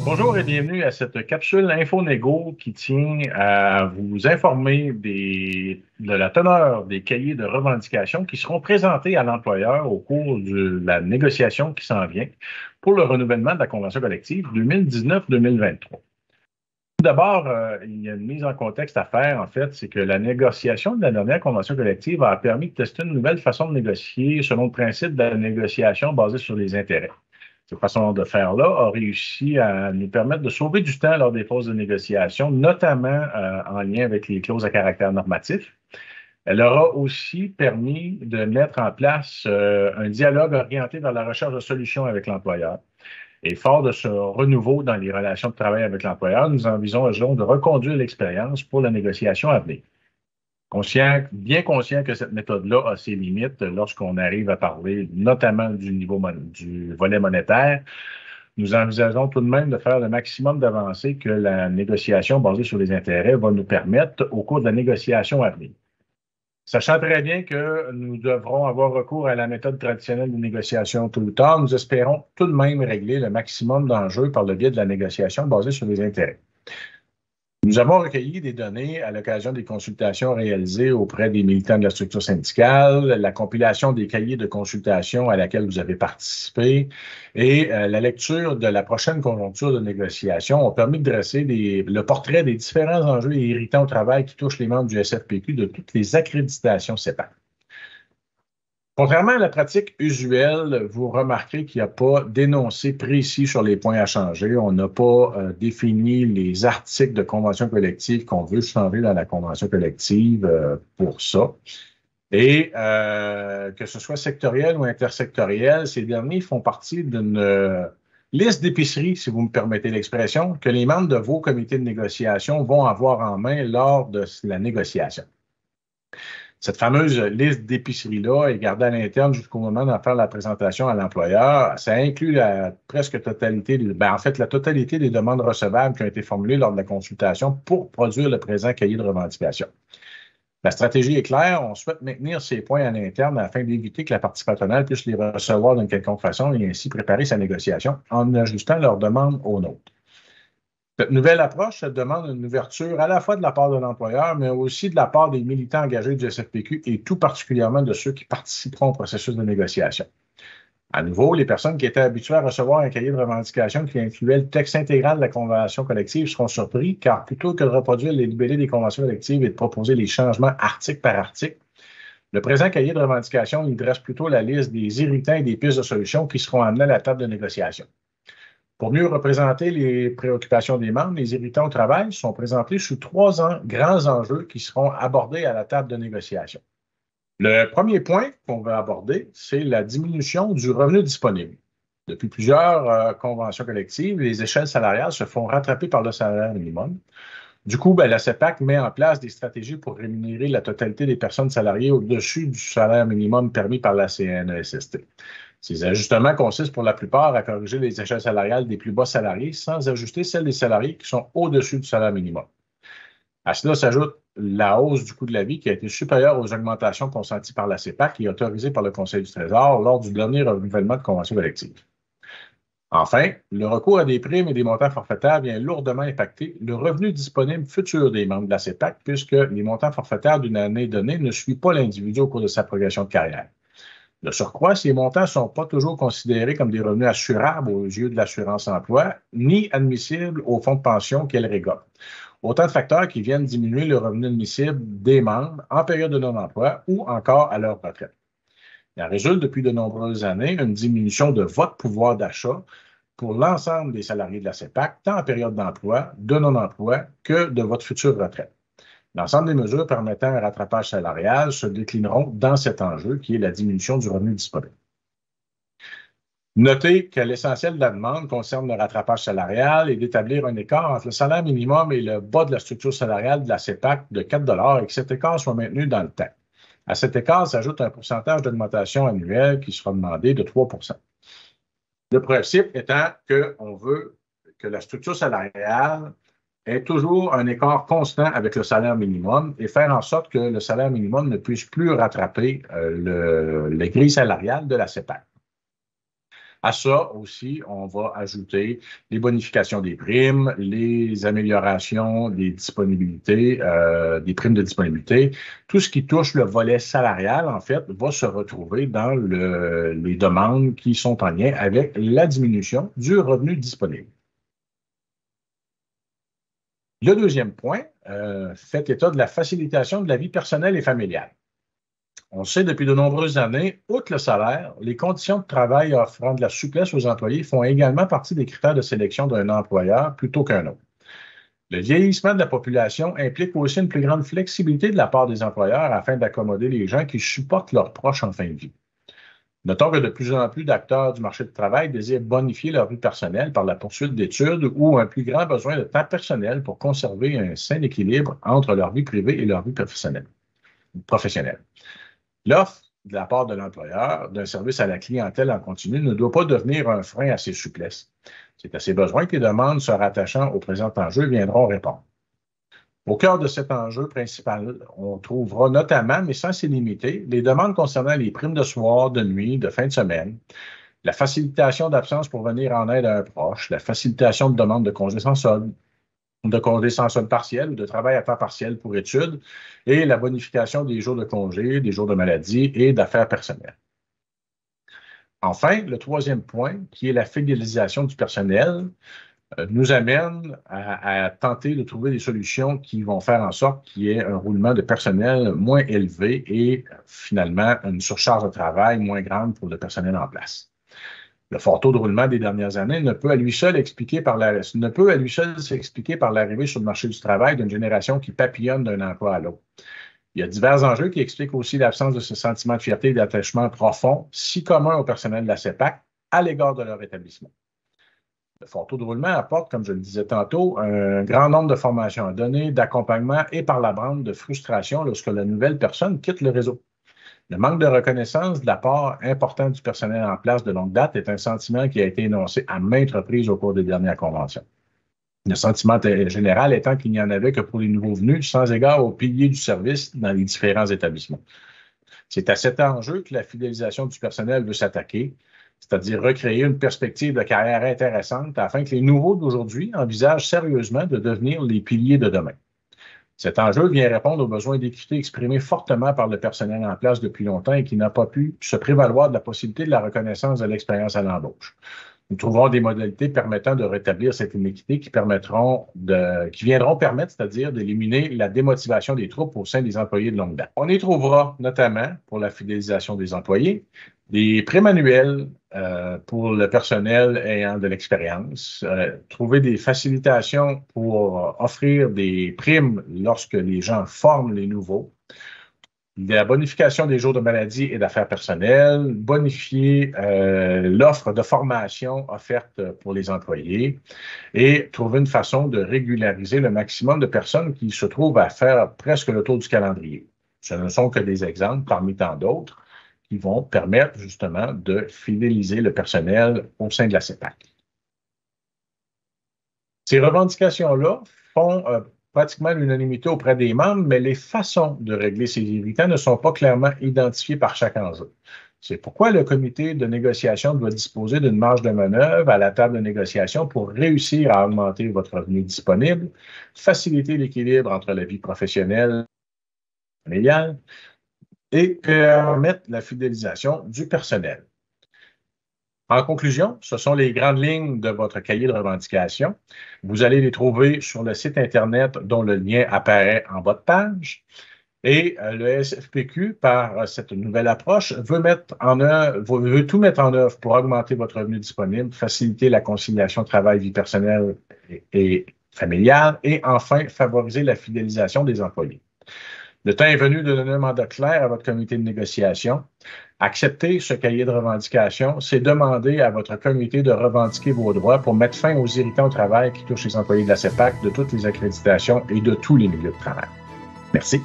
Bonjour et bienvenue à cette capsule InfoNégo qui tient à vous informer de la teneur des cahiers de revendications qui seront présentés à l'employeur au cours de la négociation qui s'en vient pour le renouvellement de la convention collective 2019-2023. Tout d'abord, il y a une mise en contexte à faire, en fait, c'est que la négociation de la dernière convention collective a permis de tester une nouvelle façon de négocier selon le principe de la négociation basée sur les intérêts. Cette façon de faire-là a réussi à nous permettre de sauver du temps lors des pauses de négociation, notamment en lien avec les clauses à caractère normatif. Elle aura aussi permis de mettre en place un dialogue orienté vers la recherche de solutions avec l'employeur. Et fort de ce renouveau dans les relations de travail avec l'employeur, nous envisageons de reconduire l'expérience pour la négociation à venir. Bien conscient que cette méthode-là a ses limites lorsqu'on arrive à parler notamment du volet monétaire, nous envisageons tout de même de faire le maximum d'avancées que la négociation basée sur les intérêts va nous permettre au cours de la négociation à venir. Sachant très bien que nous devrons avoir recours à la méthode traditionnelle de négociation tout le temps, nous espérons tout de même régler le maximum d'enjeux par le biais de la négociation basée sur les intérêts. Nous avons recueilli des données à l'occasion des consultations réalisées auprès des militants de la structure syndicale, la compilation des cahiers de consultation à laquelle vous avez participé et la lecture de la prochaine conjoncture de négociation ont permis de dresser le portrait des différents enjeux irritants au travail qui touchent les membres du SFPQ de toutes les accréditations CEPAC. Contrairement à la pratique usuelle, vous remarquerez qu'il n'y a pas d'énoncé précis sur les points à changer. On n'a pas défini les articles de convention collective qu'on veut changer dans la convention collective pour ça. Et que ce soit sectoriel ou intersectoriel, ces derniers font partie d'une liste d'épiceries, si vous me permettez l'expression, que les membres de vos comités de négociation vont avoir en main lors de la négociation. Cette fameuse liste d'épiceries-là est gardée à l'interne jusqu'au moment d'en faire la présentation à l'employeur. Ça inclut la totalité des demandes recevables qui ont été formulées lors de la consultation pour produire le présent cahier de revendication. La stratégie est claire. On souhaite maintenir ces points à l'interne afin d'éviter que la partie patronale puisse les recevoir d'une quelconque façon et ainsi préparer sa négociation en ajustant leurs demandes aux nôtres. Cette nouvelle approche demande une ouverture à la fois de la part de l'employeur, mais aussi de la part des militants engagés du SFPQ et tout particulièrement de ceux qui participeront au processus de négociation. À nouveau, les personnes qui étaient habituées à recevoir un cahier de revendication qui incluait le texte intégral de la convention collective seront surpris, car plutôt que de reproduire les libellés des conventions collectives et de proposer les changements article par article, le présent cahier de revendication y dresse plutôt la liste des irritants et des pistes de solutions qui seront amenés à la table de négociation. Pour mieux représenter les préoccupations des membres, les irritants au travail sont présentés sous trois grands enjeux qui seront abordés à la table de négociation. Le premier point qu'on va aborder, c'est la diminution du revenu disponible. Depuis plusieurs conventions collectives, les échelles salariales se font rattraper par le salaire minimum. Du coup, la CEPAC met en place des stratégies pour rémunérer la totalité des personnes salariées au-dessus du salaire minimum permis par la CNESST. Ces ajustements consistent pour la plupart à corriger les échelles salariales des plus bas salariés sans ajuster celles des salariés qui sont au-dessus du salaire minimum. À cela s'ajoute la hausse du coût de la vie qui a été supérieure aux augmentations consenties par la CEPAC et autorisées par le Conseil du Trésor lors du dernier renouvellement de convention collective. Enfin, le recours à des primes et des montants forfaitaires vient lourdement impacter le revenu disponible futur des membres de la CEPAC puisque les montants forfaitaires d'une année donnée ne suivent pas l'individu au cours de sa progression de carrière. De surcroît, ces montants ne sont pas toujours considérés comme des revenus assurables aux yeux de l'assurance-emploi, ni admissibles au fonds de pension qu'elle régolte. Autant de facteurs qui viennent diminuer le revenu admissible des membres en période de non-emploi ou encore à leur retraite. Il en résulte depuis de nombreuses années une diminution de votre pouvoir d'achat pour l'ensemble des salariés de la CEPAC, tant en période d'emploi, de non-emploi que de votre future retraite. L'ensemble des mesures permettant un rattrapage salarial se déclineront dans cet enjeu qui est la diminution du revenu disponible. Notez que l'essentiel de la demande concerne le rattrapage salarial et d'établir un écart entre le salaire minimum et le bas de la structure salariale de la CEPAC de 4 et que cet écart soit maintenu dans le temps. À cet écart s'ajoute un pourcentage d'augmentation annuelle qui sera demandé de 3 Le principe étant qu'on veut que la structure salariale ait toujours un écart constant avec le salaire minimum et faire en sorte que le salaire minimum ne puisse plus rattraper les grilles salariales de la CEPAC. À ça aussi, on va ajouter les bonifications des primes, les améliorations des disponibilités, des primes de disponibilité. Tout ce qui touche le volet salarial, en fait, va se retrouver dans les demandes qui sont en lien avec la diminution du revenu disponible. Le deuxième point fait état de la facilitation de la vie personnelle et familiale. On sait depuis de nombreuses années, outre le salaire, les conditions de travail offrant de la souplesse aux employés font également partie des critères de sélection d'un employeur plutôt qu'un autre. Le vieillissement de la population implique aussi une plus grande flexibilité de la part des employeurs afin d'accommoder les gens qui supportent leurs proches en fin de vie. Notons que de plus en plus d'acteurs du marché du travail désirent bonifier leur vie personnelle par la poursuite d'études ou un plus grand besoin de temps personnel pour conserver un sain équilibre entre leur vie privée et leur vie professionnelle. L'offre de la part de l'employeur d'un service à la clientèle en continu ne doit pas devenir un frein à ces souplesses. C'est à ces besoins que les demandes se rattachant au présent enjeu viendront répondre. Au cœur de cet enjeu principal, on trouvera notamment, mais sans s'y limiter, les demandes concernant les primes de soir, de nuit, de fin de semaine, la facilitation d'absence pour venir en aide à un proche, la facilitation de demande de congé sans solde, de congé sans solde partiel ou de travail à temps partiel pour études et la bonification des jours de congé, des jours de maladie et d'affaires personnelles. Enfin, le troisième point, qui est la fidélisation du personnel, nous amène à tenter de trouver des solutions qui vont faire en sorte qu'il y ait un roulement de personnel moins élevé et finalement une surcharge de travail moins grande pour le personnel en place. Le fort taux de roulement des dernières années ne peut à lui seul s'expliquer par l'arrivée sur le marché du travail d'une génération qui papillonne d'un emploi à l'autre. Il y a divers enjeux qui expliquent aussi l'absence de ce sentiment de fierté et d'attachement profond, si commun au personnel de la CEPAC, à l'égard de leur établissement. Le fort taux de roulement apporte, comme je le disais tantôt, un grand nombre de formations à donner, d'accompagnement et par la bande de frustration lorsque la nouvelle personne quitte le réseau. Le manque de reconnaissance de la part importante du personnel en place de longue date est un sentiment qui a été énoncé à maintes reprises au cours des dernières conventions. Le sentiment général étant qu'il n'y en avait que pour les nouveaux venus, sans égard aux piliers du service dans les différents établissements. C'est à cet enjeu que la fidélisation du personnel veut s'attaquer, c'est-à-dire recréer une perspective de carrière intéressante afin que les nouveaux d'aujourd'hui envisagent sérieusement de devenir les piliers de demain. Cet enjeu vient répondre aux besoins d'équité exprimés fortement par le personnel en place depuis longtemps et qui n'a pas pu se prévaloir de la possibilité de la reconnaissance de l'expérience à l'embauche. Nous trouverons des modalités permettant de rétablir cette inéquité qui viendront permettre, c'est-à-dire d'éliminer la démotivation des troupes au sein des employés de longue date. On y trouvera notamment, pour la fidélisation des employés, des primes annuelles pour le personnel ayant de l'expérience, trouver des facilitations pour offrir des primes lorsque les gens forment les nouveaux, la bonification des jours de maladie et d'affaires personnelles, bonifier l'offre de formation offerte pour les employés et trouver une façon de régulariser le maximum de personnes qui se trouvent à faire presque le tour du calendrier. Ce ne sont que des exemples parmi tant d'autres qui vont permettre justement de fidéliser le personnel au sein de la CEPAC. Ces revendications-là font pratiquement l'unanimité auprès des membres, mais les façons de régler ces irritants ne sont pas clairement identifiées par chaque enjeu. C'est pourquoi le comité de négociation doit disposer d'une marge de manœuvre à la table de négociation pour réussir à augmenter votre revenu disponible, faciliter l'équilibre entre la vie professionnelle et familiale, et permettre la fidélisation du personnel. En conclusion, ce sont les grandes lignes de votre cahier de revendications. Vous allez les trouver sur le site Internet dont le lien apparaît en bas de page. Et le SFPQ, par cette nouvelle approche, veut tout mettre en œuvre pour augmenter votre revenu disponible, faciliter la conciliation travail-vie personnelle et familiale, et enfin favoriser la fidélisation des employés. Le temps est venu de donner un mandat clair à votre comité de négociation. Accepter ce cahier de revendications, c'est demander à votre comité de revendiquer vos droits pour mettre fin aux irritants au travail qui touchent les employés de la CEPAC, de toutes les accréditations et de tous les milieux de travail. Merci.